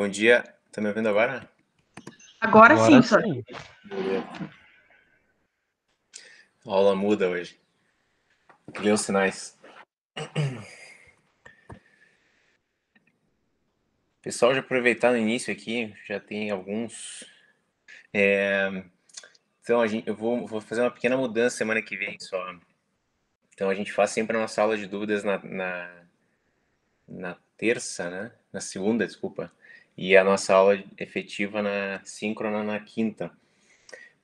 Bom dia. Tá me ouvindo agora? Agora sim, Agora Sor. sim. Beleza. A aula muda hoje. Lê os sinais. Pessoal, já aproveitar no início aqui, já tem alguns. Então, eu vou fazer uma pequena mudança semana que vem só. Então, a gente faz sempre a nossa aula de dúvidas na terça, né? Na segunda, desculpa. E a nossa aula efetiva na síncrona na quinta.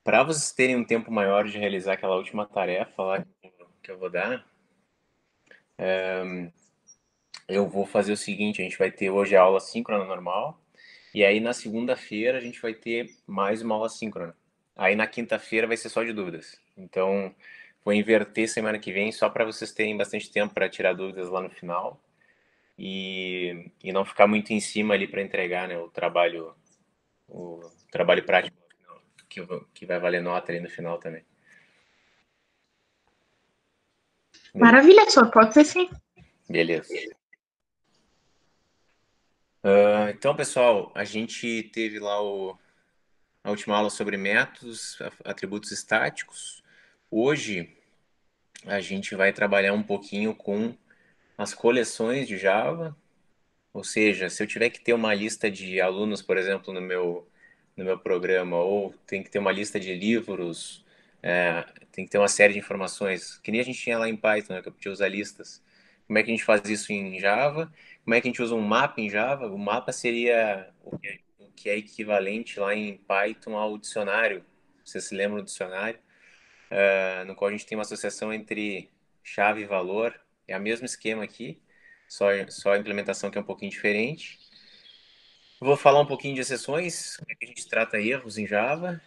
Para vocês terem um tempo maior de realizar aquela última tarefa lá que eu vou dar, eu vou fazer o seguinte: a gente vai ter hoje a aula síncrona normal, e aí na segunda-feira a gente vai ter mais uma aula síncrona. Aí na quinta-feira vai ser só de dúvidas. Então, vou inverter semana que vem só para vocês terem bastante tempo para tirar dúvidas lá no final e não ficar muito em cima ali para entregar, né, o trabalho prático que vai valer nota ali no final também. Beleza. Maravilha, Sor. Pode ser sim. Beleza. Então, pessoal, a gente teve lá a última aula sobre métodos, atributos estáticos. Hoje a gente vai trabalhar um pouquinho com as coleções de Java, ou seja, se eu tiver que ter uma lista de alunos, por exemplo, no meu programa, ou tem que ter uma lista de livros, tem que ter uma série de informações, que nem a gente tinha lá em Python, né, que eu podia usar listas. Como é que a gente faz isso em Java? Como é que a gente usa um mapa em Java? O mapa seria o que é equivalente lá em Python ao dicionário. Você se lembra do dicionário? No qual a gente tem uma associação entre chave e valor. É o mesmo esquema aqui, só a implementação que é um pouquinho diferente. Vou falar um pouquinho de exceções, como é que a gente trata erros em Java.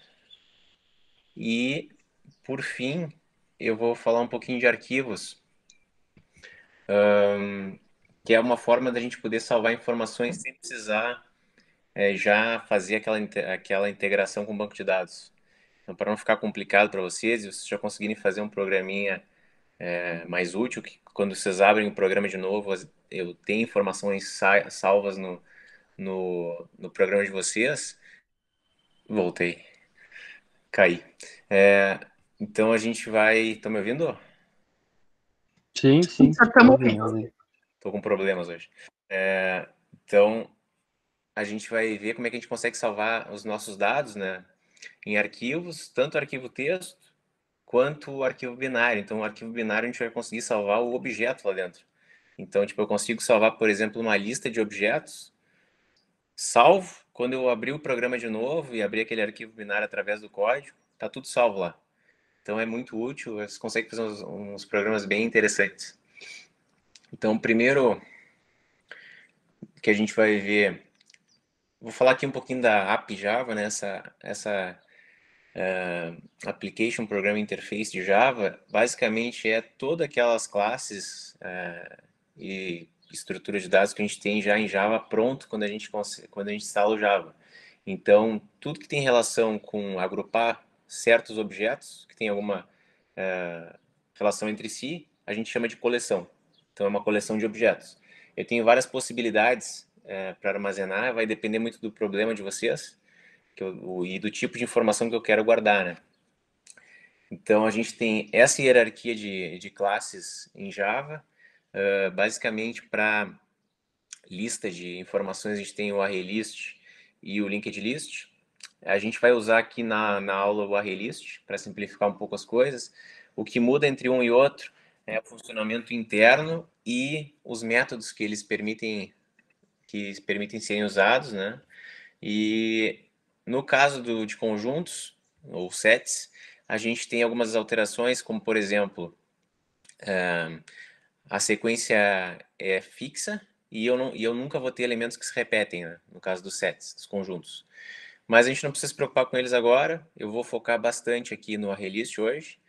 E, por fim, eu vou falar um pouquinho de arquivos, que é uma forma da gente poder salvar informações sem precisar já fazer aquela integração com o banco de dados. Então, para não ficar complicado para vocês, e vocês já conseguirem fazer um programinha mais útil, que quando vocês abrem o programa de novo, eu tenho informações salvas no programa de vocês. Voltei, caí. Então a gente vai. Estão me ouvindo? Sim, Sim, sim. Sor. Tô Estamos ouvindo, ouvindo. ouvindo. Tô com problemas hoje. Então a gente vai ver como é que a gente consegue salvar os nossos dados, né, em arquivos, tanto arquivo texto quanto o arquivo binário. Então, o arquivo binário a gente vai conseguir salvar o objeto lá dentro. Então, tipo, eu consigo salvar, por exemplo, uma lista de objetos, salvo, quando eu abrir o programa de novo e abrir aquele arquivo binário através do código, tá tudo salvo lá. Então, é muito útil, você consegue fazer uns programas bem interessantes. Então, primeiro que a gente vai ver, vou falar aqui um pouquinho da App Java, né? Essa Application Programming Interface de Java, basicamente é todas aquelas classes e estruturas de dados que a gente tem já em Java pronto quando a gente instala o Java. Então, tudo que tem relação com agrupar certos objetos, que tem alguma relação entre si, a gente chama de coleção. Então, é uma coleção de objetos. Eu tenho várias possibilidades para armazenar, vai depender muito do problema de vocês e do tipo de informação que eu quero guardar, né? Então, a gente tem essa hierarquia de classes em Java. Basicamente, para lista de informações, a gente tem o ArrayList e o Linked List. A gente vai usar aqui na aula o ArrayList para simplificar um pouco as coisas. O que muda entre um e outro é o funcionamento interno e os métodos que permitem serem usados, né? E no caso de conjuntos, ou sets, a gente tem algumas alterações, como por exemplo, a sequência é fixa e eu nunca vou ter elementos que se repetem, né? No caso dos sets, dos conjuntos. Mas a gente não precisa se preocupar com eles agora, eu vou focar bastante aqui no ArrayList hoje.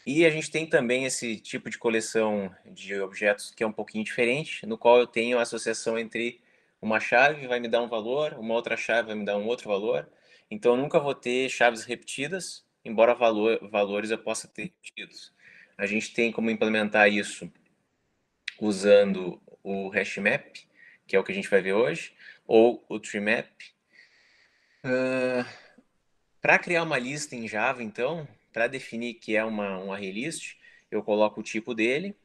E a gente tem também esse tipo de coleção de objetos que é um pouquinho diferente, no qual eu tenho a associação entre uma chave vai me dar um valor, uma outra chave vai me dar um outro valor. Então eu nunca vou ter chaves repetidas, embora valores eu possa ter repetidos. A gente tem como implementar isso usando o HashMap, que é o que a gente vai ver hoje. ou o tree map. Para criar uma lista em Java, então, para definir que é um array list, eu coloco o tipo dele,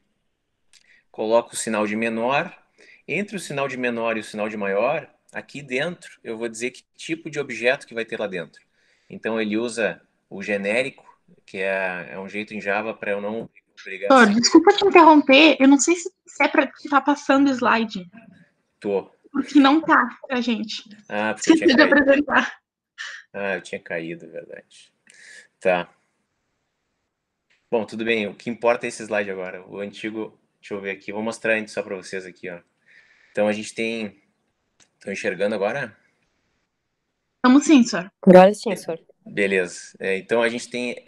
coloco o sinal de menor. Entre o sinal de menor e o sinal de maior, aqui dentro, eu vou dizer que tipo de objeto que vai ter lá dentro. Então, ele usa o genérico, que é um jeito em Java para eu não obrigar Doutor, assim. desculpa te interromper, eu não sei se é para estar passando o slide, Tô. porque não tá pra gente. Ah, porque eu tinha Esqueci de caído. apresentar. Ah, eu tinha caído, é verdade. Tá. Bom, tudo bem. O que importa é esse slide agora. O antigo, deixa eu ver aqui. Vou mostrar antes só para vocês aqui, ó. Então a gente tem. Estão enxergando agora? Vamos sim, senhor. Agora sim, senhor. Beleza. Então a gente tem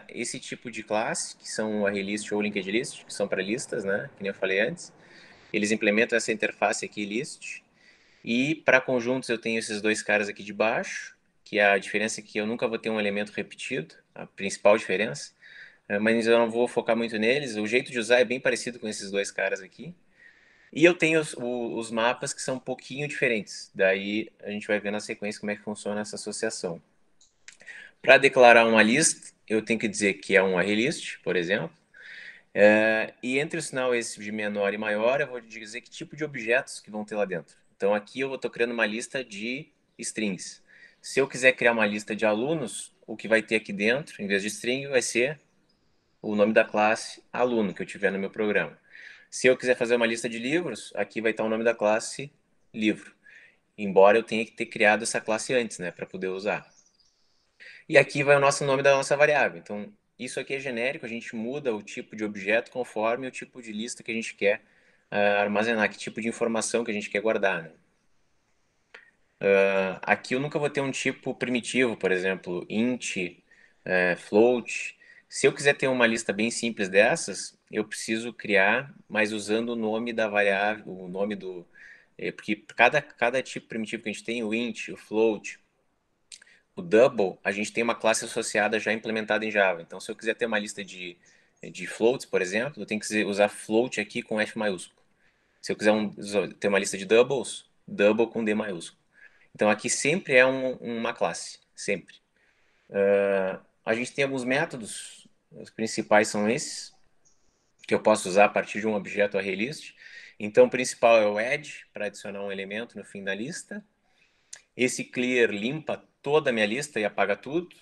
esse tipo de classe, que são array list ou linked list, que são para listas, né? Que nem eu falei antes. Eles implementam essa interface aqui, list. E para conjuntos eu tenho esses dois caras aqui de baixo, que a diferença é que eu nunca vou ter um elemento repetido, a principal diferença. Mas eu não vou focar muito neles. O jeito de usar é bem parecido com esses dois caras aqui. E eu tenho os mapas que são um pouquinho diferentes. Daí a gente vai ver na sequência como é que funciona essa associação. Para declarar uma lista, eu tenho que dizer que é um array list, por exemplo. E entre o sinal esse de menor e maior, eu vou dizer que tipo de objetos que vão ter lá dentro. Então aqui eu estou criando uma lista de strings. Se eu quiser criar uma lista de alunos, o que vai ter aqui dentro, em vez de string, vai ser o nome da classe aluno que eu tiver no meu programa. Se eu quiser fazer uma lista de livros, aqui vai estar o nome da classe livro. Embora eu tenha que ter criado essa classe antes, né, para poder usar. E aqui vai o nosso nome da nossa variável. Então, isso aqui é genérico, a gente muda o tipo de objeto conforme o tipo de lista que a gente quer armazenar, que tipo de informação que a gente quer guardar. Né? Aqui eu nunca vou ter um tipo primitivo, por exemplo, int, float. Se eu quiser ter uma lista bem simples dessas, eu preciso criar, mas usando o nome da variável, o nome do... Porque cada tipo primitivo que a gente tem, o int, o float, o double, a gente tem uma classe associada já implementada em Java. Então, se eu quiser ter uma lista de floats, por exemplo, eu tenho que usar float aqui com F maiúsculo. Se eu quiser ter uma lista de doubles, double com D maiúsculo. Então, aqui sempre é uma classe, sempre. A gente tem alguns métodos, os principais são esses, que eu posso usar a partir de um objeto ArrayList. Então, o principal é o add, para adicionar um elemento no fim da lista. Esse clear limpa toda a minha lista e apaga tudo.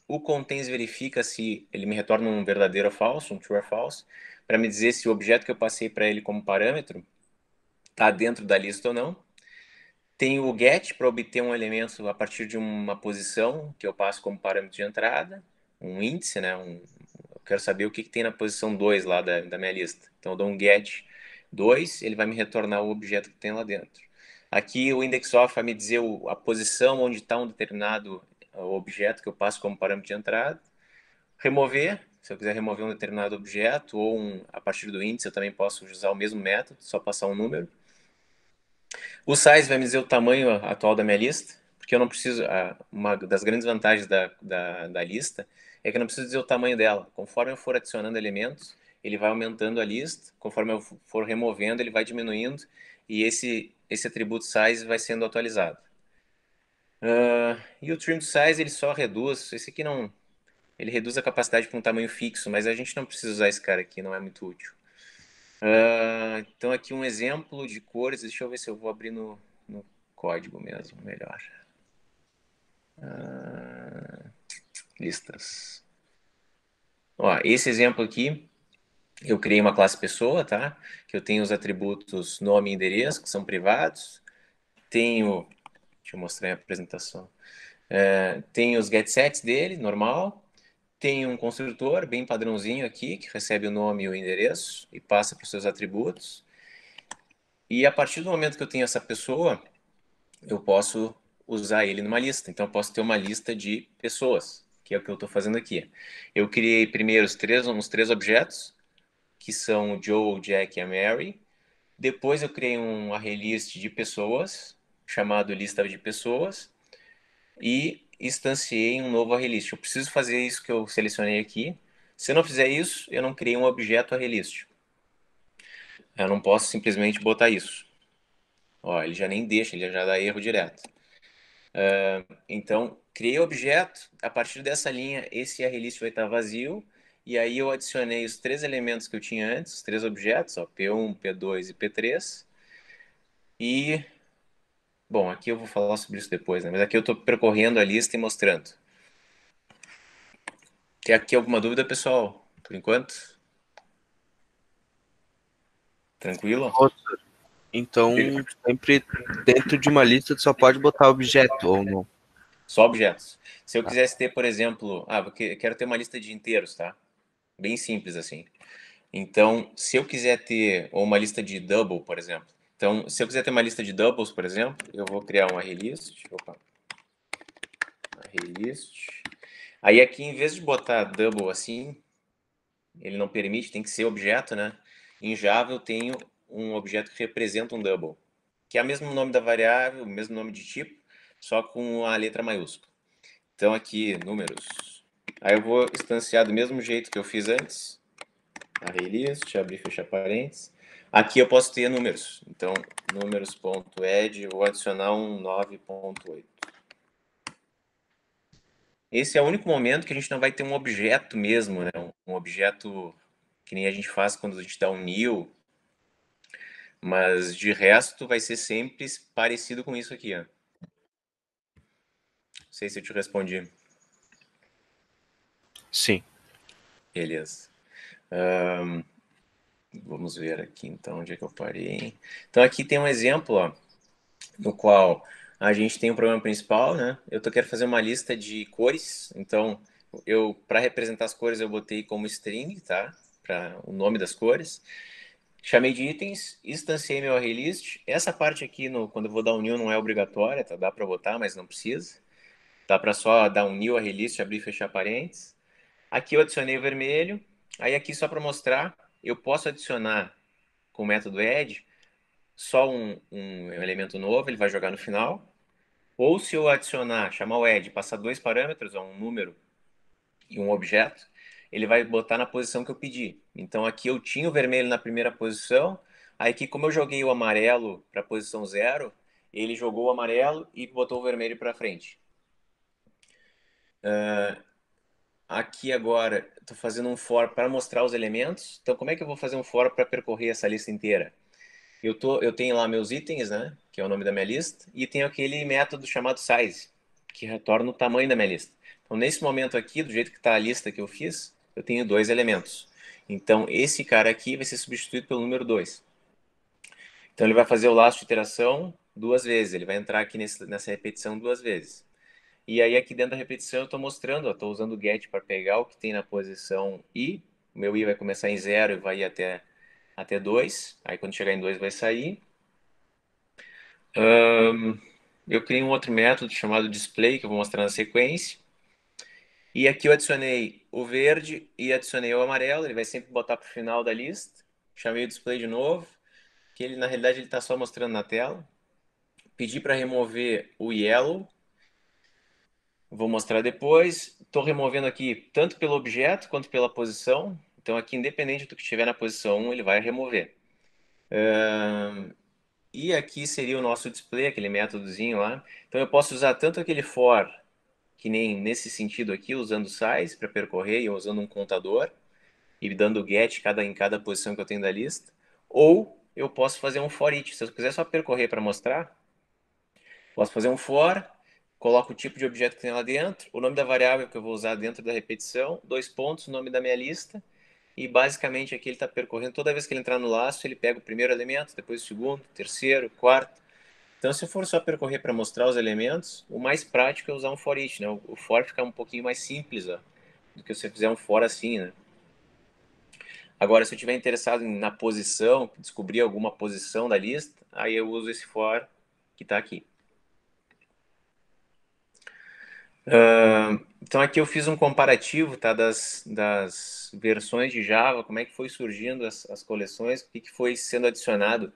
O contains verifica se ele me retorna um verdadeiro ou falso, um true or false, para me dizer se o objeto que eu passei para ele como parâmetro está dentro da lista ou não. Tem o get para obter um elemento a partir de uma posição que eu passo como parâmetro de entrada, um índice, né? Eu quero saber o que tem na posição 2 lá da minha lista. Então eu dou um get 2, ele vai me retornar o objeto que tem lá dentro. Aqui o index_of vai me dizer a posição onde está um determinado objeto que eu passo como parâmetro de entrada. Remover, se eu quiser remover um determinado objeto, ou a partir do índice eu também posso usar o mesmo método, só passar um número. O size vai me dizer o tamanho atual da minha lista, porque eu não preciso. Uma das grandes vantagens da lista é que eu não preciso dizer o tamanho dela. Conforme eu for adicionando elementos, ele vai aumentando a lista, conforme eu for removendo, ele vai diminuindo, e esse atributo size vai sendo atualizado. E o trim size ele só reduz, esse aqui não. Ele reduz a capacidade para um tamanho fixo, mas a gente não precisa usar esse cara aqui, não é muito útil. Então aqui um exemplo de cores, deixa eu ver se eu vou abrir no código mesmo, melhor. Listas. Ó, esse exemplo aqui, eu criei uma classe pessoa, tá? Que eu tenho os atributos nome e endereço, que são privados. Tenho, deixa eu mostrar a apresentação. Tem os getsets dele, normal. Tem um construtor bem padrãozinho aqui, que recebe o nome e o endereço e passa para os seus atributos. E a partir do momento que eu tenho essa pessoa, eu posso usar ele numa lista. Então, eu posso ter uma lista de pessoas, que é o que eu estou fazendo aqui. Eu criei primeiro uns três objetos, que são o Joe, o Jack e a Mary. Depois eu criei um array list de pessoas, chamado lista de pessoas, e instanciei um novo array list. Eu preciso fazer isso que eu selecionei aqui. Se eu não fizer isso, eu não criei um objeto array list. Eu não posso simplesmente botar isso. Ó, ele já nem deixa, ele já dá erro direto. Então, criei o objeto, a partir dessa linha, esse array-list vai estar vazio, e aí eu adicionei os 3 elementos que eu tinha antes, os 3 objetos, ó, P1, P2 e P3, e, bom, aqui eu vou falar sobre isso depois, né? Mas aqui eu estou percorrendo a lista e mostrando. Tem aqui alguma dúvida, pessoal? Por enquanto? Tranquilo? Então, sempre dentro de uma lista, tu só pode botar objeto ou não? Só objetos. Se eu quisesse ter, por exemplo, eu quero ter uma lista de inteiros, tá? Bem simples assim. Então, se eu quiser ter, ou uma lista de double, por exemplo. Então, se eu quiser ter uma lista de doubles, por exemplo, eu vou criar um array list. Opa. Array list. Aí aqui, em vez de botar double assim, ele não permite, tem que ser objeto, né? Em Java eu tenho um objeto que representa um double, que é o mesmo nome da variável, o mesmo nome de tipo, só com a letra maiúscula. Então aqui, números. Aí eu vou instanciar do mesmo jeito que eu fiz antes. Array list, abrir e fechar parênteses. Aqui eu posso ter números. Então, números.add, vou adicionar um 9.8. Esse é o único momento que a gente não vai ter um objeto mesmo, né? Um objeto que nem a gente faz quando a gente dá um new. Mas de resto vai ser sempre parecido com isso aqui, ó. Não sei se eu te respondi. Sim. Beleza. Vamos ver aqui então onde é que eu parei. Então aqui tem um exemplo, ó, no qual a gente tem um problema principal, né? Eu quero fazer uma lista de cores, então eu para representar as cores eu botei como string, tá? Para o nome das cores. Chamei de itens, instanciei meu array list. Essa parte aqui, quando eu vou dar um new, não é obrigatória, tá? Dá para botar, mas não precisa. Dá para só dar um new array list, abrir e fechar parênteses. Aqui eu adicionei o vermelho. Aí aqui só para mostrar, eu posso adicionar com o método add só um elemento novo, ele vai jogar no final. Ou se eu adicionar, chamar o add, passar 2 parâmetros, um número e um objeto, ele vai botar na posição que eu pedi. Então aqui eu tinha o vermelho na primeira posição, aí aqui como eu joguei o amarelo para a posição 0, ele jogou o amarelo e botou o vermelho para frente. Aqui agora, estou fazendo um for para mostrar os elementos. Então como é que eu vou fazer um for para percorrer essa lista inteira? Eu tenho lá meus itens, né? Que é o nome da minha lista, e tenho aquele método chamado size, que retorna o tamanho da minha lista. Então, nesse momento aqui, do jeito que está a lista que eu fiz, eu tenho 2 elementos. Então, esse cara aqui vai ser substituído pelo número 2. Então, ele vai fazer o laço de iteração 2 vezes. Ele vai entrar aqui nessa repetição 2 vezes. E aí, aqui dentro da repetição, eu estou mostrando, estou usando o get para pegar o que tem na posição i. O meu i vai começar em 0 e vai ir até 2. Aí, quando chegar em 2, vai sair. Eu criei um outro método chamado display, que eu vou mostrar na sequência. E aqui eu adicionei o verde e adicionei o amarelo. Ele vai sempre botar para o final da lista. Chamei o display de novo, que ele na realidade ele está só mostrando na tela. Pedi para remover o yellow. Vou mostrar depois. Estou removendo aqui tanto pelo objeto quanto pela posição. Então aqui, independente do que estiver na posição 1, ele vai remover. E aqui seria o nosso display, aquele métodozinho lá. Então eu posso usar tanto aquele for, que nem nesse sentido aqui, usando size para percorrer e usando um contador e dando get em cada posição que eu tenho da lista. Ou eu posso fazer um for each. Se eu quiser só percorrer para mostrar, posso fazer um for, coloco o tipo de objeto que tem lá dentro, o nome da variável que eu vou usar dentro da repetição, 2 pontos, o nome da minha lista, e basicamente aqui ele está percorrendo, toda vez que ele entrar no laço, ele pega o primeiro elemento, depois o segundo, terceiro, quarto. Então, se for só percorrer para mostrar os elementos, o mais prático é usar um for each, né? O for fica um pouquinho mais simples, ó, do que se você fizer um for assim, né? Agora, se eu estiver interessado na posição, descobrir alguma posição da lista, aí eu uso esse for que está aqui. Então aqui eu fiz um comparativo, tá, das versões de Java, como é que foi surgindo as coleções, o que foi sendo adicionado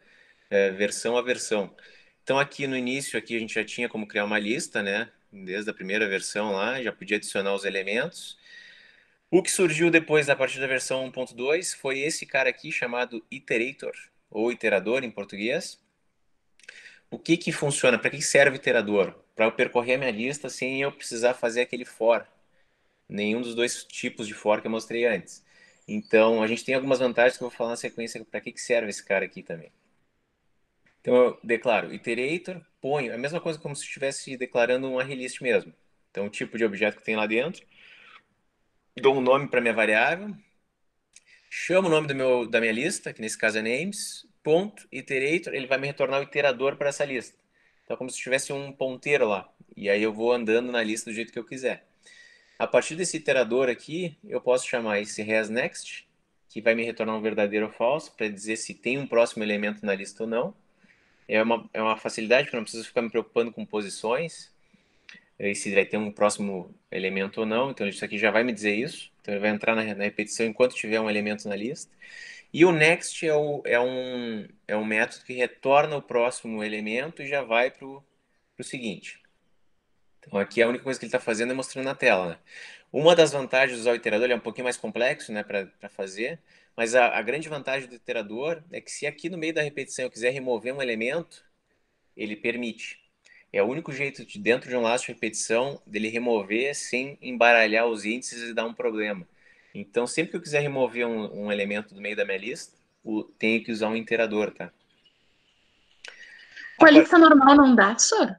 versão a versão. Então aqui no início aqui a gente já tinha como criar uma lista, né? Desde a primeira versão lá, já podia adicionar os elementos. O que surgiu depois, a partir da versão 1.2, foi esse cara aqui chamado iterator, ou iterador em português. O que que funciona? Para que serve o iterador? Para eu percorrer a minha lista sem eu precisar fazer aquele for. Nenhum dos dois tipos de for que eu mostrei antes. Então, a gente tem algumas vantagens que eu vou falar na sequência para que serve esse cara aqui também. Então, eu declaro iterator, ponho, é a mesma coisa como se estivesse declarando uma relist mesmo. Então, o tipo de objeto que tem lá dentro, dou um nome para minha variável, chamo o nome da minha lista, que nesse caso é names, ponto, iterator, ele vai me retornar o iterador para essa lista. Então, é como se tivesse um ponteiro lá. E aí eu vou andando na lista do jeito que eu quiser. A partir desse iterador aqui, eu posso chamar esse hasNext, que vai me retornar um verdadeiro ou falso, para dizer se tem um próximo elemento na lista ou não. É uma facilidade, porque eu não preciso ficar me preocupando com posições, e se vai ter um próximo elemento ou não. Então, isso aqui já vai me dizer isso. Então, ele vai entrar na repetição enquanto tiver um elemento na lista. E o next é um método que retorna o próximo elemento e já vai para o seguinte. Então, aqui a única coisa que ele está fazendo é mostrando na tela, né? Uma das vantagens de usar o iterador, ele é um pouquinho mais complexo, né, para fazer, mas a grande vantagem do iterador é que se aqui no meio da repetição eu quiser remover um elemento, ele permite. É o único jeito de, dentro de um laço de repetição, dele remover sem embaralhar os índices e dar um problema. Então, sempre que eu quiser remover um elemento do meio da minha lista, tenho que usar um iterador, tá? Com A a par- lista normal não dá, só?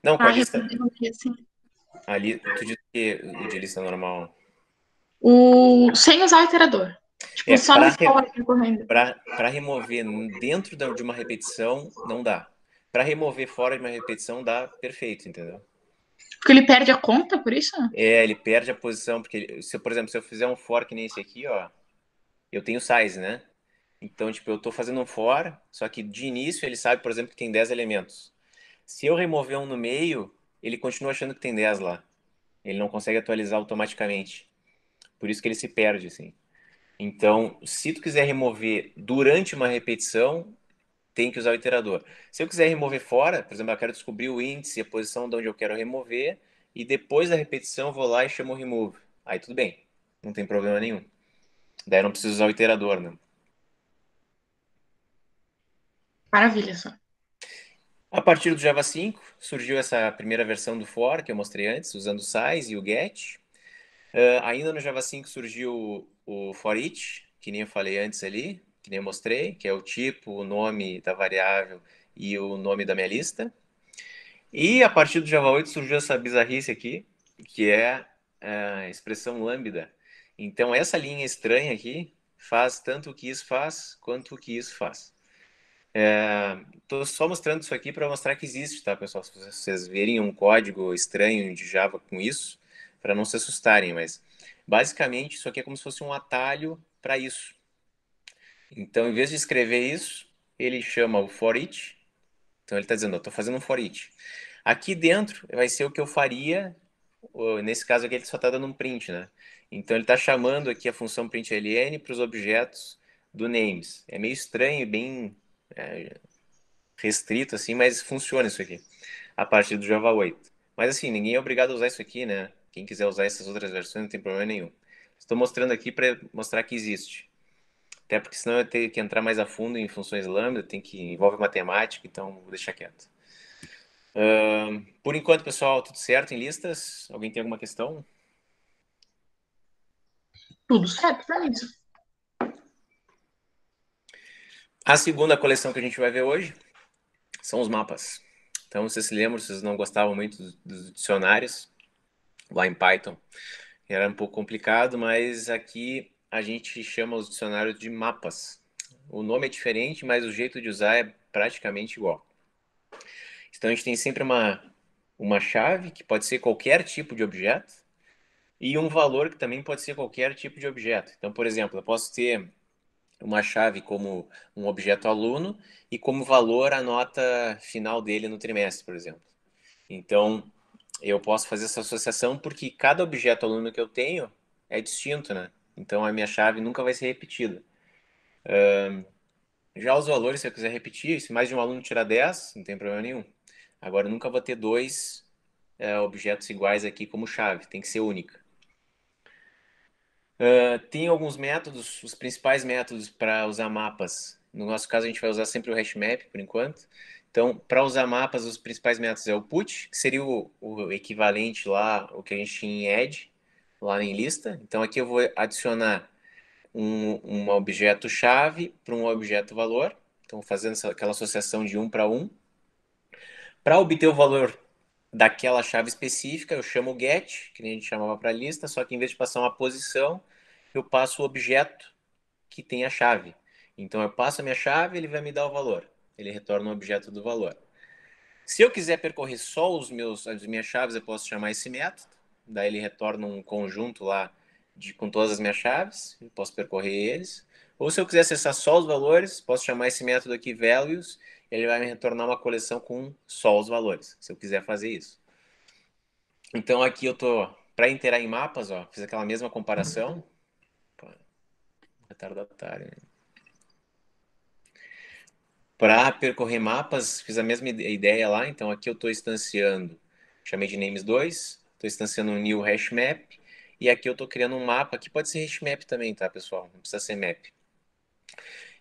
Não, com a Ah, lista. resolvi assim. Ali, tu diz que o de lista normal. Sem usar o iterador. Tipo, É, só no for correndo. para remover dentro de uma repetição, não dá. Para remover fora de uma repetição, dá perfeito, entendeu? Porque ele perde a conta, por isso? Ele perde a posição, porque, por exemplo, se eu fizer um for que nem esse aqui, ó, eu tenho size, né? Então, tipo, eu tô fazendo um for, só que de início ele sabe, por exemplo, que tem 10 elementos. Se eu remover um no meio, ele continua achando que tem 10 lá. Ele não consegue atualizar automaticamente. Por isso que ele se perde, assim. Então, se tu quiser remover durante uma repetição, tem que usar o iterador. Se eu quiser remover fora, por exemplo, eu quero descobrir o índice e a posição de onde eu quero remover, e depois da repetição eu vou lá e chamo o remove. Aí tudo bem, não tem problema nenhum. Daí eu não preciso usar o iterador, né? Maravilha, só. A partir do Java 5, surgiu essa primeira versão do for, que eu mostrei antes, usando o size e o get. Ainda no Java 5 surgiu o for each, que nem eu falei antes ali, que nem eu mostrei, que é o tipo, o nome da variável e o nome da minha lista. E a partir do Java 8 surgiu essa bizarrice aqui, que é a expressão lambda. Então, essa linha estranha aqui faz tanto o que isso faz, quanto o que isso faz. Estou só mostrando isso aqui para mostrar que existe, tá, pessoal? Se vocês verem um código estranho de Java com isso, para não se assustarem, mas basicamente isso aqui é como se fosse um atalho para isso. Então, em vez de escrever isso, ele chama o for each. Então, ele está dizendo, eu estou fazendo um for each. Aqui dentro vai ser o que eu faria, nesse caso aqui ele só está dando um print, né? Então, ele está chamando aqui a função println para os objetos do names. É meio estranho e bem restrito, assim, mas funciona isso aqui, a partir do Java 8. Mas assim, ninguém é obrigado a usar isso aqui, né? Quem quiser usar essas outras versões não tem problema nenhum. Estou mostrando aqui para mostrar que existe. Até porque senão eu tenho que entrar mais a fundo em funções lambda, envolve matemática, então vou deixar quieto. Por enquanto, pessoal, tudo certo em listas? Alguém tem alguma questão? Tudo certo pra isso. A segunda coleção que a gente vai ver hoje são os mapas. Então, vocês se lembram, vocês não gostavam muito dos dicionários lá em Python. Era um pouco complicado, mas aqui a gente chama os dicionários de mapas. O nome é diferente, mas o jeito de usar é praticamente igual. Então a gente tem sempre uma chave, que pode ser qualquer tipo de objeto, e um valor que também pode ser qualquer tipo de objeto. Então, por exemplo, eu posso ter uma chave como um objeto aluno e como valor a nota final dele no trimestre, por exemplo. Então, eu posso fazer essa associação porque cada objeto aluno que eu tenho é distinto, né? Então, a minha chave nunca vai ser repetida. Já os valores, se eu quiser repetir, se mais de um aluno tirar 10, não tem problema nenhum. Agora, eu nunca vou ter dois objetos iguais aqui como chave, tem que ser única. Tem alguns métodos, os principais métodos para usar mapas. No nosso caso, a gente vai usar sempre o hashmap, por enquanto, Então, para usar mapas, os principais métodos é o put, que seria o equivalente lá, o que a gente tinha em Edge, lá em lista. Então, aqui eu vou adicionar um objeto-chave para um objeto-valor. Então, fazendo aquela associação de 1 para 1. Para obter o valor daquela chave específica, eu chamo o get, que nem a gente chamava para a lista, só que em vez de passar uma posição, eu passo o objeto que tem a chave. Então, eu passo a minha chave, ele vai me dar o valor. Ele retorna o objeto do valor. Se eu quiser percorrer só as minhas chaves, eu posso chamar esse método. Daí ele retorna um conjunto lá com todas as minhas chaves. Eu posso percorrer eles. Ou se eu quiser acessar só os valores, posso chamar esse método aqui values. Ele vai me retornar uma coleção com só os valores, se eu quiser fazer isso. Então aqui eu tô para interar em mapas, ó, fiz aquela mesma comparação. Retardatário, né? Para percorrer mapas, fiz a mesma ideia lá. Então aqui eu estou instanciando, chamei de names2, estou instanciando um new hash map, e aqui eu estou criando um mapa, que pode ser hash map também, tá, pessoal? Não precisa ser map.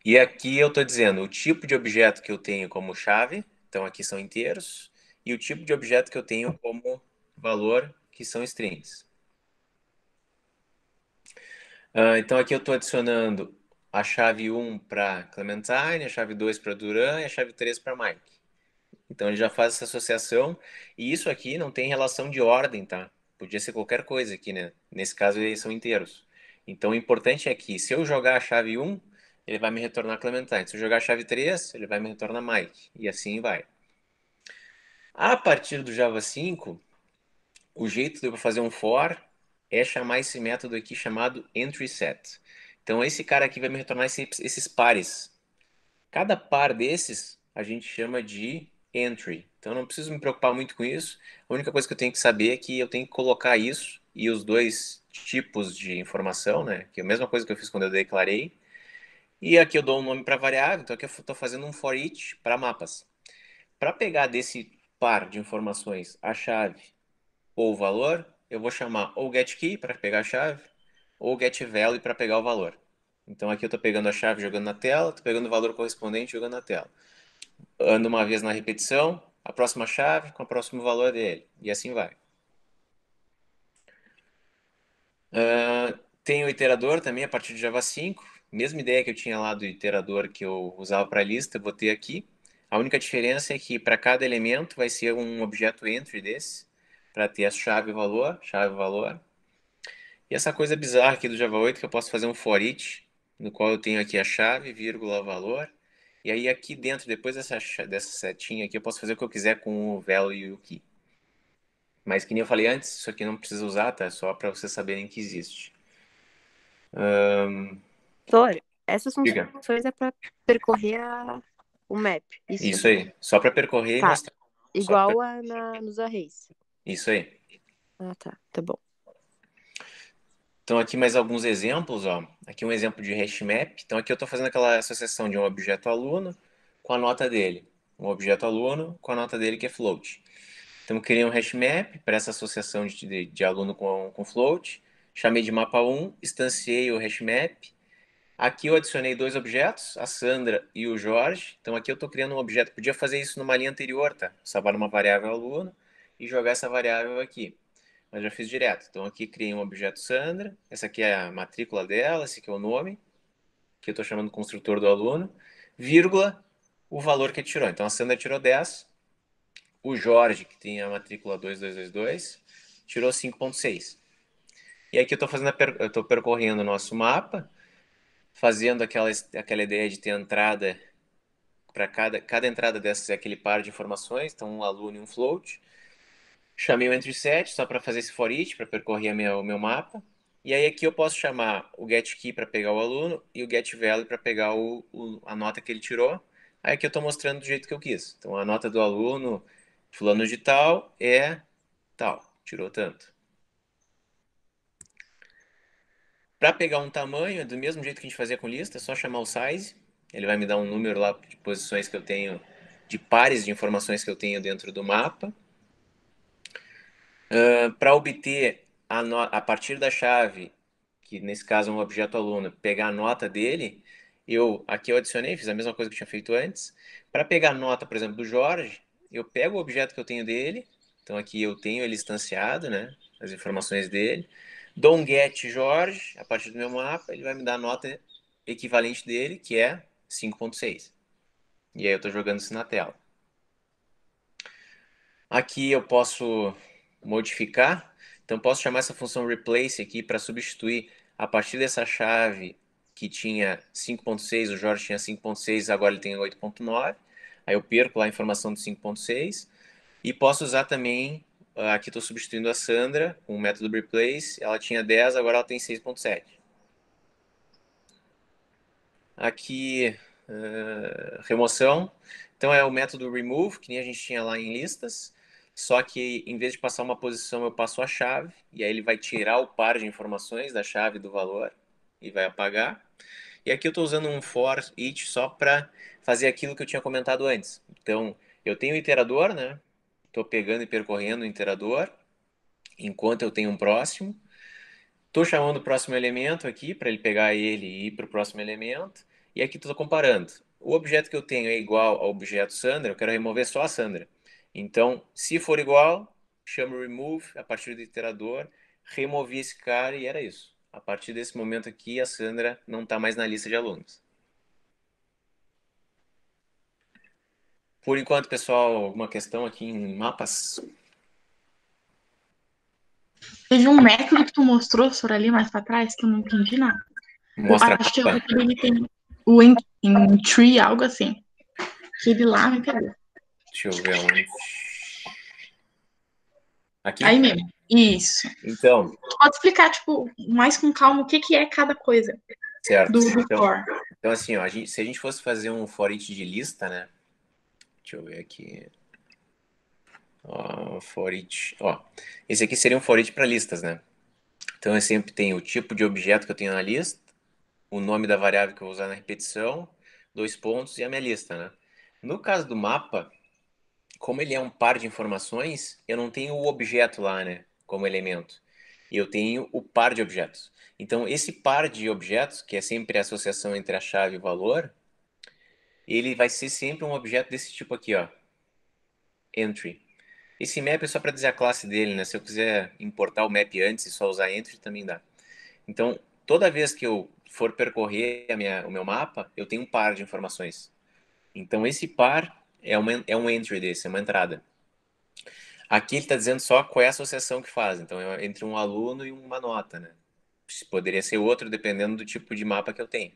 E aqui eu estou dizendo o tipo de objeto que eu tenho como chave, então aqui são inteiros, e o tipo de objeto que eu tenho como valor, que são strings. Então aqui eu estou adicionando a chave 1 para Clementine, a chave 2 para Duran e a chave 3 para Mike. Então ele já faz essa associação, e isso aqui não tem relação de ordem, tá? Podia ser qualquer coisa aqui, né? Nesse caso eles são inteiros. Então o importante é que se eu jogar a chave 1, ele vai me retornar Clementine. Se eu jogar a chave 3, ele vai me retornar Mike. E assim vai. A partir do Java 5, o jeito de eu fazer um for é chamar esse método aqui chamado entrySet. Então esse cara aqui vai me retornar esses pares. Cada par desses a gente chama de entry. Então não preciso me preocupar muito com isso. A única coisa que eu tenho que saber é que eu tenho que colocar isso e os dois tipos de informação, né? Que é a mesma coisa que eu fiz quando eu declarei. E aqui eu dou um nome para variável. Então aqui eu estou fazendo um for each para mapas. Para pegar desse par de informações a chave ou o valor, eu vou chamar ou getKey para pegar a chave ou getValue para pegar o valor. Então aqui eu estou pegando a chave jogando na tela, estou pegando o valor correspondente jogando na tela. Ando uma vez na repetição, a próxima chave com o próximo valor dele, e assim vai. Tem o iterador também a partir de Java 5, mesma ideia que eu tinha lá do iterador que eu usava para a lista, eu vou ter aqui. A única diferença é que para cada elemento vai ser um objeto entry desse, para ter a chave e valor, chave e valor. E essa coisa bizarra aqui do Java 8 que eu posso fazer um for each, no qual eu tenho aqui a chave, vírgula, valor. E aí aqui dentro, depois dessa setinha aqui, eu posso fazer o que eu quiser com o value e o key. Mas que nem eu falei antes, isso aqui não precisa usar, tá? Só para vocês saberem que existe. Doutor, essas Diga. funções é para percorrer o map. Isso aí. Só para percorrer e Tá. mostrar. Igual nos arrays. Isso aí. Ah, tá. Tá bom. Então aqui mais alguns exemplos, ó. Aqui um exemplo de hash map. Então aqui eu estou fazendo aquela associação de um objeto aluno com a nota dele. Um objeto aluno com a nota dele que é float. Então eu criei um hash map para essa associação de aluno com float. Chamei de mapa 1, instanciei o hash map. Aqui eu adicionei dois objetos, a Sandra e o Jorge. Então aqui eu estou criando um objeto. Podia fazer isso numa linha anterior, tá? Salvar uma variável aluno e jogar essa variável aqui. Mas já fiz direto. Então aqui criei um objeto Sandra. Essa aqui é a matrícula dela, esse aqui é o nome, que eu estou chamando de construtor do aluno, vírgula, o valor que ele tirou. Então a Sandra tirou 10, o Jorge, que tem a matrícula 2222, tirou 5.6. E aqui eu estou percorrendo o nosso mapa, fazendo aquela ideia de ter entrada para cada entrada dessas é aquele par de informações, então um aluno e um float. Chamei o entrySet só para fazer esse for each, para percorrer o meu mapa. E aí aqui eu posso chamar o getKey para pegar o aluno e o getValue para pegar a nota que ele tirou. Aí aqui eu estou mostrando do jeito que eu quis. Então a nota do aluno, fulano de tal, é tal, tirou tanto. Para pegar um tamanho, é do mesmo jeito que a gente fazia com lista, é só chamar o size. Ele vai me dar um número lá de posições que eu tenho, de pares de informações que eu tenho dentro do mapa. Para obter a partir da chave, que nesse caso é um objeto aluno, pegar a nota dele, Aqui eu adicionei, fiz a mesma coisa que eu tinha feito antes. Para pegar a nota, por exemplo, do Jorge, eu pego o objeto que eu tenho dele. Então aqui eu tenho ele instanciado, né? As informações dele. Dou um get Jorge, a partir do meu mapa, ele vai me dar a nota equivalente dele, que é 5.6. E aí eu estou jogando isso na tela. Aqui eu posso modificar. Então posso chamar essa função replace aqui para substituir a partir dessa chave que tinha 5.6, o Jorge tinha 5.6, agora ele tem 8.9. Aí eu perco lá a informação do 5.6. E posso usar também, aqui estou substituindo a Sandra com o método replace, ela tinha 10, agora ela tem 6.7. Aqui, remoção. Então é o método remove, que nem a gente tinha lá em listas, só que em vez de passar uma posição, eu passo a chave, e aí ele vai tirar o par de informações da chave do valor e vai apagar. E aqui eu estou usando um for each só para fazer aquilo que eu tinha comentado antes. Então, eu tenho o iterador, né? Estou pegando e percorrendo o iterador, enquanto eu tenho um próximo. Estou chamando o próximo elemento aqui, para ele pegar ele e ir para o próximo elemento. E aqui estou comparando. O objeto que eu tenho é igual ao objeto Sandra, eu quero remover só a Sandra. Então, se for igual, chamo remove a partir do iterador, removi esse cara e era isso. A partir desse momento aqui, a Sandra não está mais na lista de alunos. Por enquanto, pessoal, alguma questão aqui em mapas? Teve um método que tu mostrou, Sora, ali mais pra trás, que eu não entendi nada. Mostra Acho que eu mapa. ele tem o entry, algo assim. Que ele lá me pegou. Deixa eu ver onde. Aqui? Aí mesmo. Isso. Então, Tu pode explicar, tipo, mais com calma o que que é cada coisa certo. do Então, for. assim, ó, se a gente fosse fazer um for each de lista, né? Deixa eu ver aqui. Ó, for each. Ó, esse aqui seria um for each para listas, né? Então eu sempre tenho o tipo de objeto que eu tenho na lista, o nome da variável que eu vou usar na repetição, 2 pontos e a minha lista, né? No caso do mapa, como ele é um par de informações, eu não tenho o objeto lá, né, como elemento. Eu tenho o par de objetos. Então, esse par de objetos, que é sempre a associação entre a chave e o valor, ele vai ser sempre um objeto desse tipo aqui, ó, entry. Esse map é só para dizer a classe dele, né? Se eu quiser importar o map antes e só usar entry, também dá. Então, toda vez que eu for percorrer o meu mapa, eu tenho um par de informações. Então, esse par é um entry desse, é uma entrada. Aqui ele está dizendo só qual é a associação que faz. Então, é entre um aluno e uma nota, né? Poderia ser outro, dependendo do tipo de mapa que eu tenho.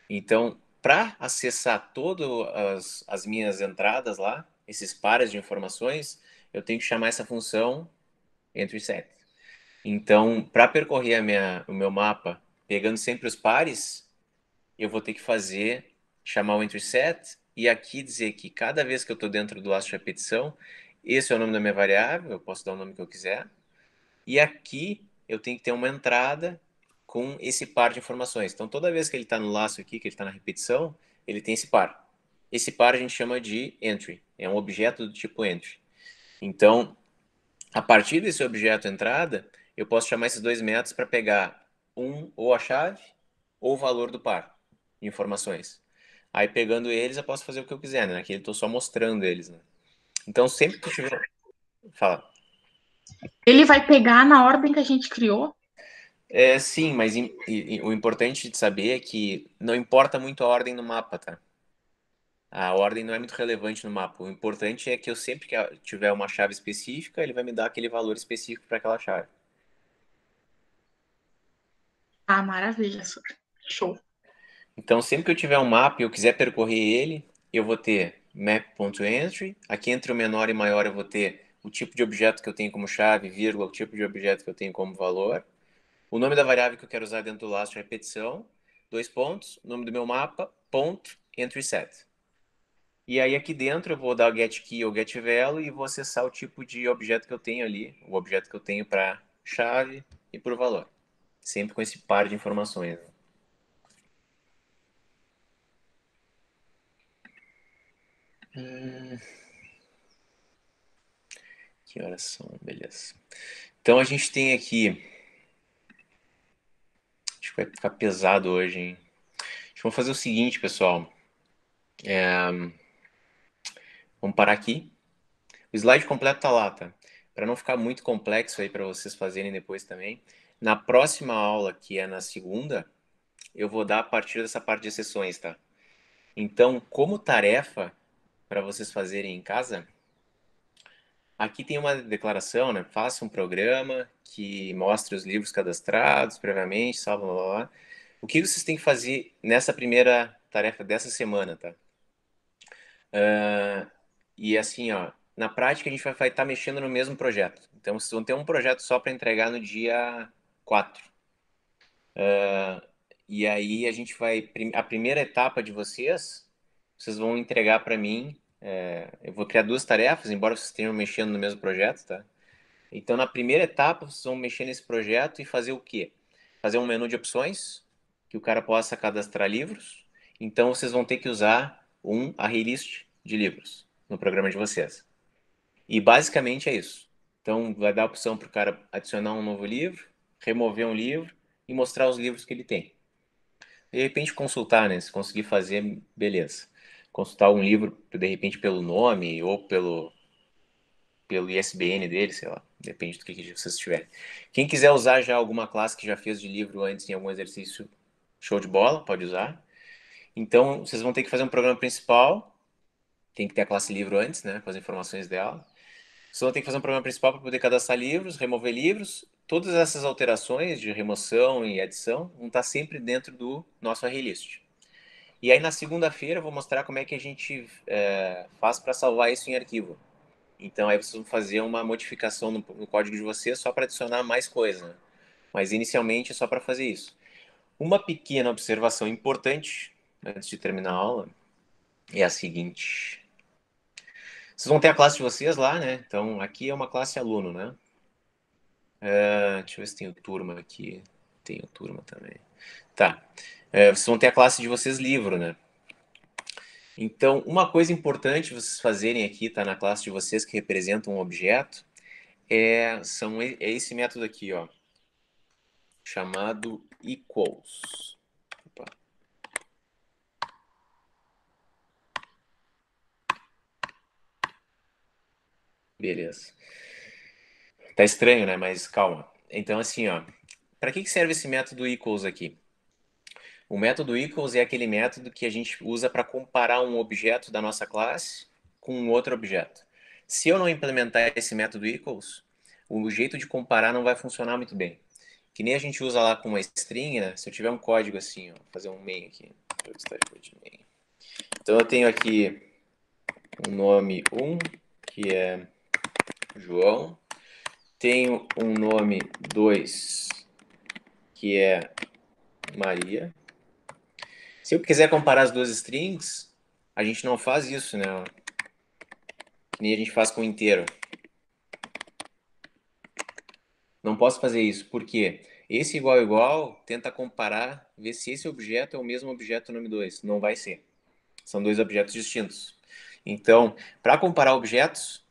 Então, para acessar todas as minhas entradas lá, esses pares de informações, eu tenho que chamar essa função entrySet. Então, para percorrer o meu mapa, pegando sempre os pares, eu vou ter que chamar o entrySet e aqui dizer que cada vez que eu estou dentro do laço de repetição, esse é o nome da minha variável, eu posso dar o nome que eu quiser, e aqui eu tenho que ter uma entrada com esse par de informações. Então, toda vez que ele está no laço aqui, que ele está na repetição, ele tem esse par. Esse par a gente chama de entry, é um objeto do tipo entry. Então, a partir desse objeto entrada, eu posso chamar esses dois métodos para pegar ou a chave ou o valor do par de informações. Aí, pegando eles, eu posso fazer o que eu quiser, né? Aqui eu estou só mostrando eles, né? Então, sempre que tiver... Fala. Ele vai pegar na ordem que a gente criou. Sim, mas o importante de saber é que não importa muito a ordem no mapa, tá? A ordem não é muito relevante no mapa. O importante é que eu sempre que tiver uma chave específica, ele vai me dar aquele valor específico para aquela chave. Ah, maravilha, Sora. Show. Então, sempre que eu tiver um mapa e eu quiser percorrer ele, eu vou ter map.entry. Aqui entre o menor e maior eu vou ter o tipo de objeto que eu tenho como chave, vírgula, o tipo de objeto que eu tenho como valor. O nome da variável que eu quero usar dentro do laço de repetição, 2 pontos, nome do meu mapa, ponto, entrySet. E aí aqui dentro eu vou dar o getKey ou getValue e vou acessar o tipo de objeto que eu tenho ali, o objeto que eu tenho para chave e para o valor. Sempre com esse par de informações. Que horas são? Beleza. Então a gente tem aqui... Acho que vai ficar pesado hoje, hein? Vamos fazer o seguinte, pessoal. Vamos parar aqui. O slide completo tá lá, tá? Para não ficar muito complexo aí para vocês fazerem depois também. Na próxima aula, que é na segunda, eu vou dar a partir dessa parte de sessões, tá? Então, como tarefa para vocês fazerem em casa, aqui tem uma declaração, né? Faça um programa que mostre os livros cadastrados previamente, salvo, blá, blá, blá. O que vocês têm que fazer nessa primeira tarefa dessa semana, tá? E assim, ó, na prática a gente vai estar mexendo no mesmo projeto. Então, vocês vão ter um projeto só para entregar no dia 4. E aí a gente vai. A primeira etapa de vocês vão entregar para mim. Eu vou criar duas tarefas, embora vocês estejam mexendo no mesmo projeto, tá? Então, na primeira etapa, vocês vão mexer nesse projeto e fazer o quê? Fazer um menu de opções, que o cara possa cadastrar livros. Então, vocês vão ter que usar um array list de livros no programa de vocês. E basicamente é isso. Então, vai dar a opção para o cara adicionar um novo livro, remover um livro e mostrar os livros que ele tem. De repente, consultar, né? Se conseguir fazer, beleza. Consultar um livro, de repente, pelo nome ou pelo ISBN dele, sei lá. Depende do que vocês tiverem. Quem quiser usar já alguma classe que já fez de livro antes em algum exercício, show de bola, pode usar. Então, vocês vão ter que fazer um programa principal. Tem que ter a classe livro antes, né? Com as informações dela. Vocês vão ter que fazer um programa principal para poder cadastrar livros, remover livros. Todas essas alterações de remoção e adição vão estar sempre dentro do nosso array list. E aí na segunda-feira eu vou mostrar como é que a gente faz para salvar isso em arquivo. Então aí vocês vão fazer uma modificação no código de vocês só para adicionar mais coisa. Né? Mas inicialmente é só para fazer isso. Uma pequena observação importante antes de terminar a aula é a seguinte. Vocês vão ter a classe de vocês lá, né? Então aqui é uma classe aluno, né? Deixa eu ver se tem o turma aqui. Tem o turma também. Tá. Vocês vão ter a classe de vocês livro, né? Então, uma coisa importante vocês fazerem aqui, tá na classe de vocês que representa um objeto, é esse método aqui, ó, chamado equals. Opa. Beleza. Tá estranho, né? Mas calma. Então, assim, ó, para que serve esse método equals aqui? O método equals é aquele método que a gente usa para comparar um objeto da nossa classe com um outro objeto. Se eu não implementar esse método equals, o jeito de comparar não vai funcionar muito bem. Que nem a gente usa lá com uma string, né? Se eu tiver um código assim, ó, vou fazer um main aqui. Então eu tenho aqui um nome 1, que é João. Tenho um nome 2, que é Maria. Se eu quiser comparar as duas strings, a gente não faz isso, né? Nem a gente faz com inteiro. Não posso fazer isso, porque esse igual tenta comparar, ver se esse objeto é o mesmo objeto nome 2. Não vai ser. São dois objetos distintos. Então, para comparar objetos,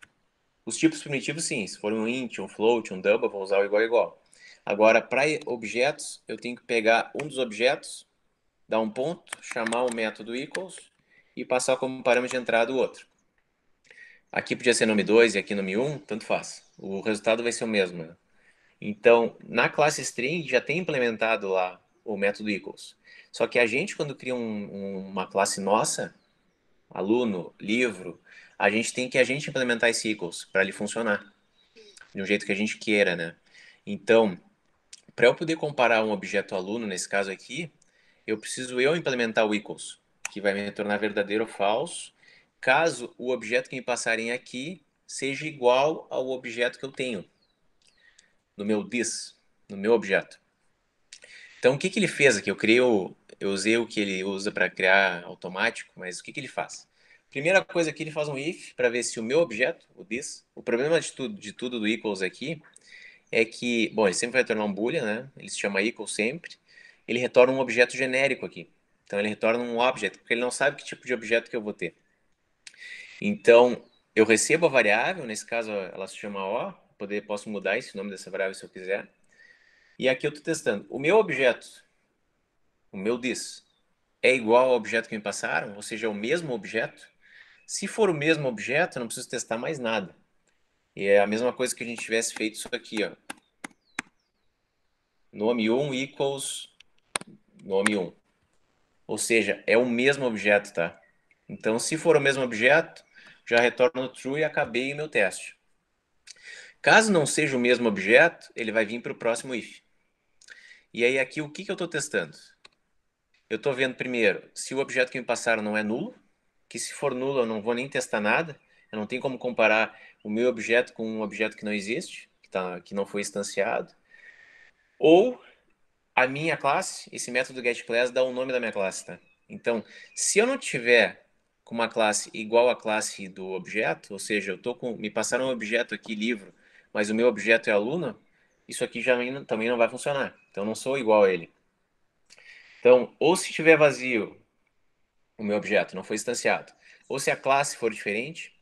os tipos primitivos, sim. Se for um int, um float, um double, vou usar o igual. Agora, para objetos, eu tenho que pegar um dos objetos, dar um ponto, chamar o método equals e passar como parâmetro de entrada o outro. Aqui podia ser nome 2 e aqui nome 1, tanto faz. O resultado vai ser o mesmo. Né? Então, na classe string já tem implementado lá o método equals. Só que a gente, quando cria uma classe nossa, aluno, livro, a gente tem que implementar esse equals para ele funcionar de um jeito que a gente queira, né? Então, para eu poder comparar um objeto aluno, nesse caso aqui, eu preciso implementar o equals, que vai me retornar verdadeiro ou falso, caso o objeto que me passarem aqui seja igual ao objeto que eu tenho no meu this, no meu objeto. Então, o que ele fez aqui? Eu usei o que ele usa para criar automático, mas o que ele faz? Primeira coisa aqui, ele faz um if para ver se o meu objeto, o this, o problema de tudo do equals aqui é que, bom, ele sempre vai retornar um boolean, né? Ele se chama equals sempre. Ele retorna um objeto genérico aqui. Então, ele retorna um object, porque ele não sabe que tipo de objeto que eu vou ter. Então, eu recebo a variável, nesse caso ela se chama O, posso mudar esse nome dessa variável se eu quiser. E aqui eu estou testando. O meu objeto, o meu this, é igual ao objeto que me passaram, ou seja, é o mesmo objeto. Se for o mesmo objeto, eu não preciso testar mais nada. E é a mesma coisa que a gente tivesse feito isso aqui, ó. Nome 1 equals nome 1. Ou seja, é o mesmo objeto, tá? Então, se for o mesmo objeto, já retorno true e acabei meu teste. Caso não seja o mesmo objeto, ele vai vir para o próximo if. E aí aqui o que eu estou testando? Eu estou vendo primeiro se o objeto que me passaram não é nulo, que se for nulo eu não vou nem testar nada, eu não tenho como comparar o meu objeto com um objeto que não existe, que não foi instanciado, ou a minha classe, esse método getClass dá o nome da minha classe, tá? Então, se eu não tiver com uma classe igual à classe do objeto, ou seja, me passaram um objeto aqui, livro, mas o meu objeto é aluno, isso aqui também não vai funcionar. Então, eu não sou igual a ele. Então, ou se estiver vazio o meu objeto, não foi instanciado, ou se a classe for diferente,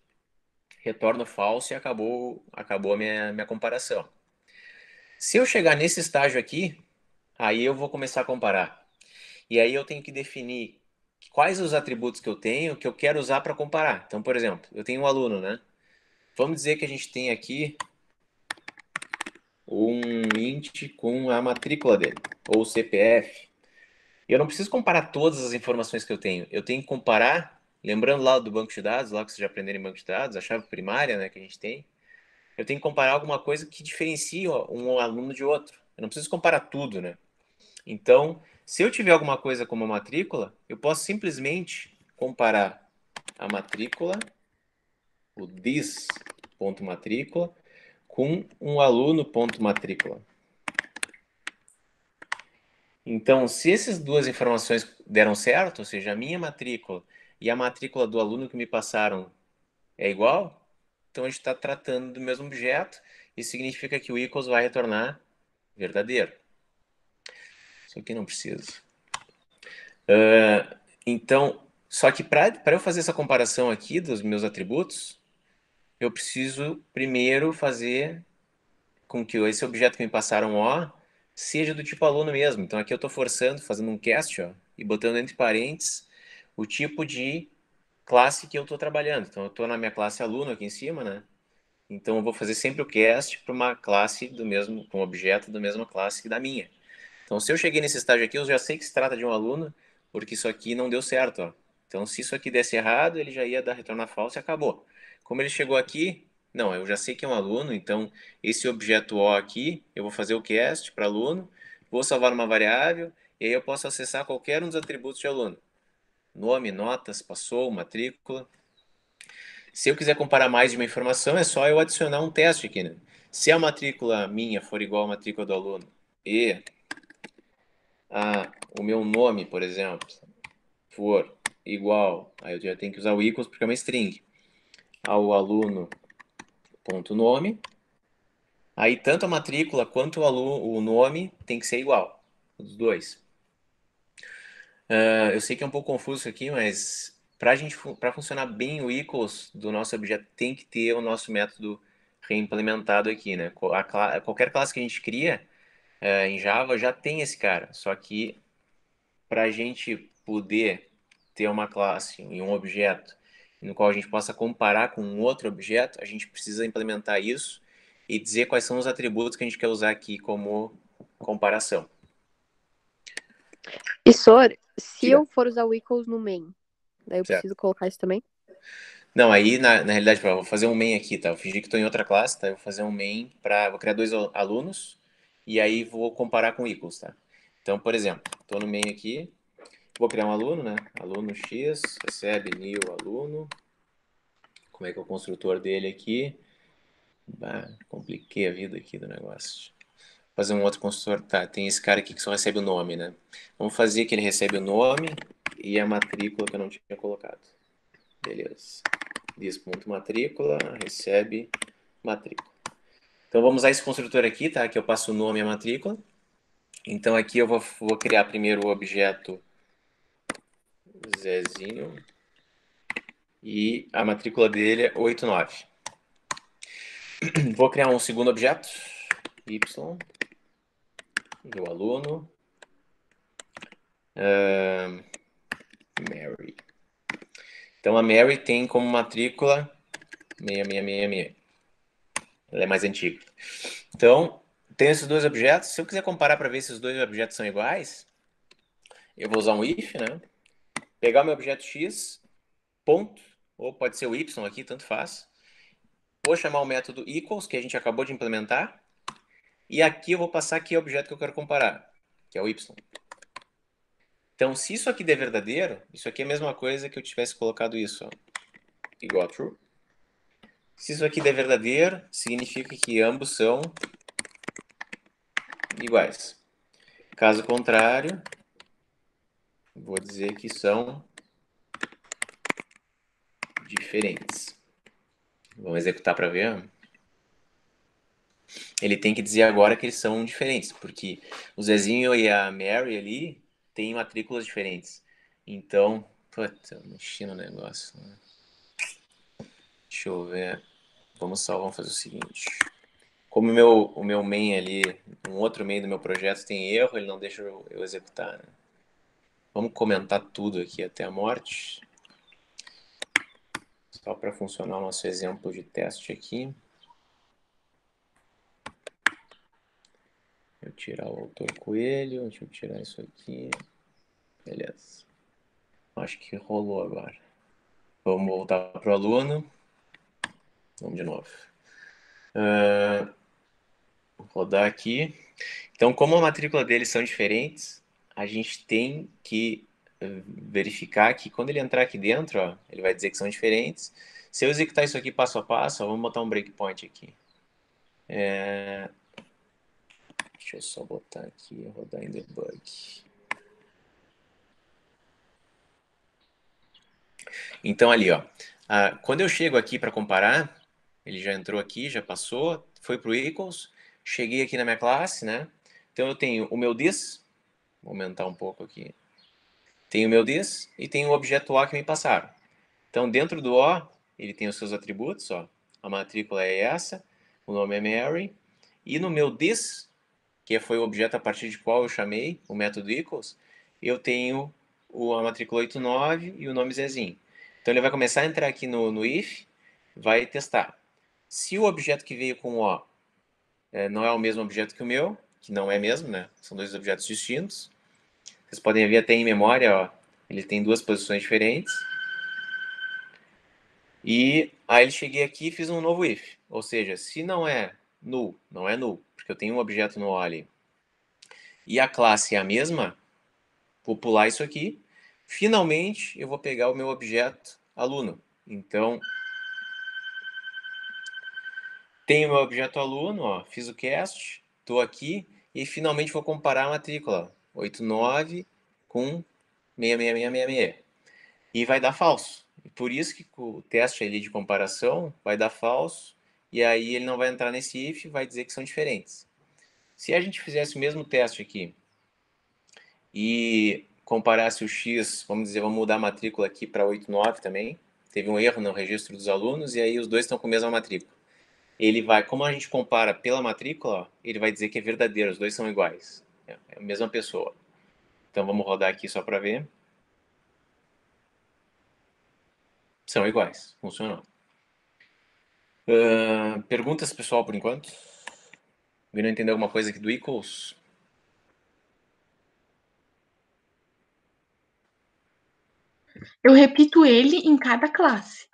retorno false e acabou a minha comparação. Se eu chegar nesse estágio aqui, aí eu vou começar a comparar. E aí eu tenho que definir quais os atributos que eu tenho que eu quero usar para comparar. Então, por exemplo, eu tenho um aluno, né? Vamos dizer que a gente tem aqui um int com a matrícula dele, ou o CPF. E eu não preciso comparar todas as informações que eu tenho. Eu tenho que comparar, lembrando lá do banco de dados, lá que vocês já aprenderam em banco de dados, a chave primária, né, que a gente tem. Eu tenho que comparar alguma coisa que diferencie um aluno de outro. Eu não preciso comparar tudo, né? Então, se eu tiver alguma coisa como a matrícula, eu posso simplesmente comparar a matrícula, o this.matrícula, com um aluno.matrícula. Então, se essas duas informações deram certo, ou seja, a minha matrícula e a matrícula do aluno que me passaram é igual, então a gente está tratando do mesmo objeto, isso significa que o equals vai retornar verdadeiro. Isso aqui não precisa. Então, só que para eu fazer essa comparação aqui dos meus atributos, eu preciso primeiro fazer com que esse objeto que me passaram O seja do tipo aluno mesmo. Então aqui eu estou forçando, fazendo um cast, ó, e botando entre parênteses o tipo de classe que eu estou trabalhando. Então eu estou na minha classe aluno aqui em cima, né? Então eu vou fazer sempre o cast para uma classe do mesmo, com um objeto da mesma classe que da minha. Então se eu cheguei nesse estágio aqui, eu já sei que se trata de um aluno, porque isso aqui não deu certo, ó. Então se isso aqui desse errado, ele já ia dar retorno falso e acabou. Como ele chegou aqui, não, eu já sei que é um aluno, então esse objeto O aqui, eu vou fazer o cast para aluno, vou salvar numa variável, e aí eu posso acessar qualquer um dos atributos de aluno. Nome, notas, passou, matrícula. Se eu quiser comparar mais de uma informação, é só eu adicionar um teste aqui, né? Se a matrícula minha for igual à matrícula do aluno e o meu nome, por exemplo, for igual, aí eu já tenho que usar o equals porque é uma string, ao aluno.nome, aí tanto a matrícula quanto o nome tem que ser igual, os dois. Eu sei que é um pouco confuso isso aqui, mas para funcionar bem o equals do nosso objeto tem que ter o nosso método reimplementado aqui, né? Qualquer classe que a gente cria em Java já tem esse cara, só que para a gente poder ter uma classe e um objeto no qual a gente possa comparar com um outro objeto, a gente precisa implementar isso e dizer quais são os atributos que a gente quer usar aqui como comparação. E Sor, se Diga. eu for usar o equals no main, daí eu Certo. preciso colocar isso também? Não, aí na realidade, eu vou fazer um main aqui, tá? Eu fingi que estou em outra classe, tá? Eu vou fazer um main vou criar dois alunos e aí vou comparar com equals, tá? Então, por exemplo, estou no main aqui, vou criar um aluno, né? Aluno X, recebe new aluno. Como é que é o construtor dele aqui? Compliquei a vida aqui do negócio. Vou fazer um outro construtor, tá? Tem esse cara aqui que só recebe o nome, né? Vamos fazer que ele recebe o nome e a matrícula que eu não tinha colocado. Beleza. Diz.matrícula, recebe matrícula. Então vamos usar esse construtor aqui, tá? Que eu passo o nome e a matrícula. Então aqui eu vou criar primeiro o objeto Zezinho e a matrícula dele é 89. Vou criar um segundo objeto, y, do aluno. Mary. Então, a Mary tem como matrícula 6666. Ela é mais antiga. Então, tem esses dois objetos. Se eu quiser comparar para ver se os dois objetos são iguais, eu vou usar um if, né? Pegar o meu objeto x, ponto, ou pode ser o y aqui, tanto faz. Vou chamar o método equals, que a gente acabou de implementar. E aqui eu vou passar aqui o objeto que eu quero comparar, que é o y. Então, se isso aqui der verdadeiro, isso aqui é a mesma coisa que eu tivesse colocado isso, ó, igual a true. Se isso aqui der verdadeiro, significa que ambos são iguais. Caso contrário, vou dizer que são diferentes. Vamos executar para ver. Ele tem que dizer agora que eles são diferentes, porque o Zezinho e a Mary ali têm matrículas diferentes. Então, puta, eu mexi no negócio. Né? Deixa eu ver. Vamos fazer o seguinte. Como o meu main ali, um outro main do meu projeto tem erro, ele não deixa eu executar. Né? Vamos comentar tudo aqui até a morte. Só para funcionar o nosso exemplo de teste aqui. Eu tirar o autor coelho, deixa eu tirar isso aqui. Beleza. Acho que rolou agora. Vamos voltar para o aluno. Vamos de novo. Vou rodar aqui. Então, como a matrícula deles são diferentes, a gente tem que verificar que quando ele entrar aqui dentro, ó, ele vai dizer que são diferentes. Se eu executar isso aqui passo a passo, ó, vamos botar um breakpoint aqui. Deixa eu só botar aqui, rodar em debug. Então, ali, ó, quando eu chego aqui para comparar, ele já entrou aqui, já passou, foi para o equals, cheguei aqui na minha classe, né? Então, eu tenho o meu this, vou aumentar um pouco aqui. Tenho o meu this e tenho o objeto O que me passaram. Então, dentro do O, ele tem os seus atributos, ó. A matrícula é essa, o nome é Mary. E no meu this, que foi o objeto a partir de qual eu chamei o método equals, eu tenho a matrícula 89 e o nome Zezinho. Então, ele vai começar a entrar aqui no if, vai testar. Se o objeto que veio com O não é o mesmo objeto que o meu, que não é mesmo, né? São dois objetos distintos. Vocês podem ver até em memória, ó, ele tem duas posições diferentes. E aí cheguei aqui e fiz um novo if. Ou seja, se não é null, não é null, porque eu tenho um objeto no O ali. E a classe é a mesma, vou pular isso aqui. Finalmente, eu vou pegar o meu objeto aluno. Então, tenho o meu objeto aluno, ó, fiz o cast, estou aqui e finalmente vou comparar a matrícula 89 com 66666. E vai dar falso. E por isso que o teste ali de comparação vai dar falso e aí ele não vai entrar nesse if, vai dizer que são diferentes. Se a gente fizesse o mesmo teste aqui e comparasse o x, vamos dizer, vamos mudar a matrícula aqui para 89 também, teve um erro no registro dos alunos e aí os dois estão com a mesma matrícula. Ele vai, como a gente compara pela matrícula, ó, ele vai dizer que é verdadeiro, os dois são iguais. É a mesma pessoa. Então vamos rodar aqui só para ver. São iguais, funcionou. Perguntas, pessoal, por enquanto? Alguém não entendeu alguma coisa aqui do equals? Eu repito ele em cada classe.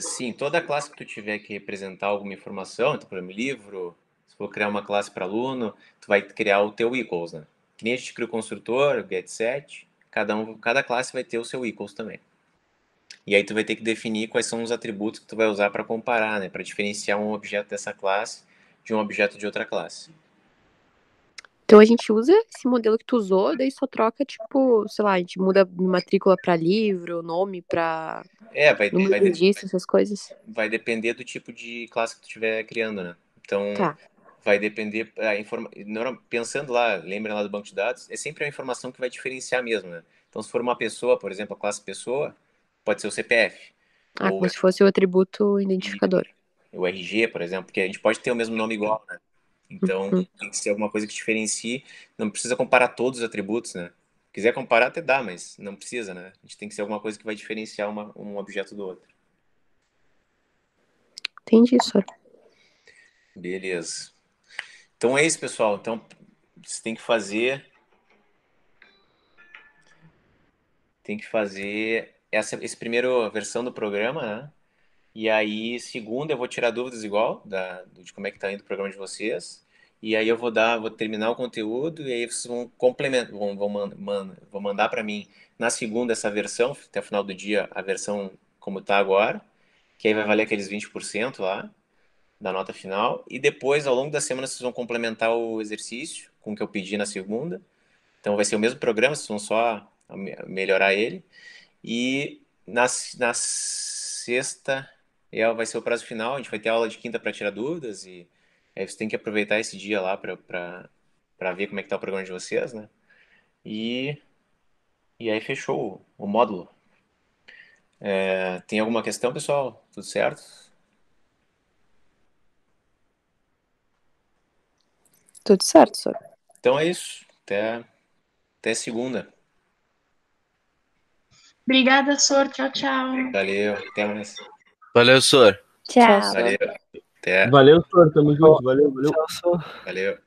Sim, toda classe que tu tiver que representar alguma informação, então, por exemplo, livro, se for criar uma classe para aluno, tu vai criar o teu equals, né? Que nem a gente cria o construtor, o getSet, cada classe vai ter o seu equals também. E aí tu vai ter que definir quais são os atributos que tu vai usar para comparar, né? Para diferenciar um objeto dessa classe de um objeto de outra classe. Então a gente usa esse modelo que tu usou, daí só troca, tipo, sei lá, a gente muda matrícula pra livro, nome pra número de registro, essas coisas. Vai depender do tipo de classe que tu estiver criando, né? Então, Tá. vai depender, pensando lá, lembra lá do banco de dados, é sempre a informação que vai diferenciar mesmo, né? Então, se for uma pessoa, por exemplo, a classe pessoa, pode ser o CPF. Ou Como se fosse o atributo identificador. o RG, por exemplo, porque a gente pode ter o mesmo nome igual, né? Então, tem que ser alguma coisa que diferencie, não precisa comparar todos os atributos, né? quiser comparar até dá, mas não precisa, né? A gente tem que ser alguma coisa que vai diferenciar um objeto do outro. Entendi, Sor. Beleza. Então é isso, pessoal. Então você tem que fazer essa primeira versão do programa, né? E aí, segunda, eu vou tirar dúvidas igual de como é que tá indo o programa de vocês. E aí eu vou terminar o conteúdo e aí vocês vão complementar, vão mandar para mim na segunda essa versão, até o final do dia, a versão como tá agora, que aí vai valer aqueles 20% lá da nota final. E depois, ao longo da semana, vocês vão complementar o exercício com o que eu pedi na segunda. Então vai ser o mesmo programa, vocês vão só melhorar ele. E na sexta vai ser o prazo final, a gente vai ter aula de quinta para tirar dúvidas e aí você tem que aproveitar esse dia lá para ver como é que tá o programa de vocês, né? E aí fechou o módulo. Tem alguma questão, pessoal? Tudo certo? Tudo certo, Sor. Então é isso. Até segunda. Obrigada, Sor. Tchau, tchau. Valeu, até mais. Valeu, Sor. Tchau. Valeu, até. Valeu, Sor. Tamo junto. Valeu. Tchau, Sor. Valeu.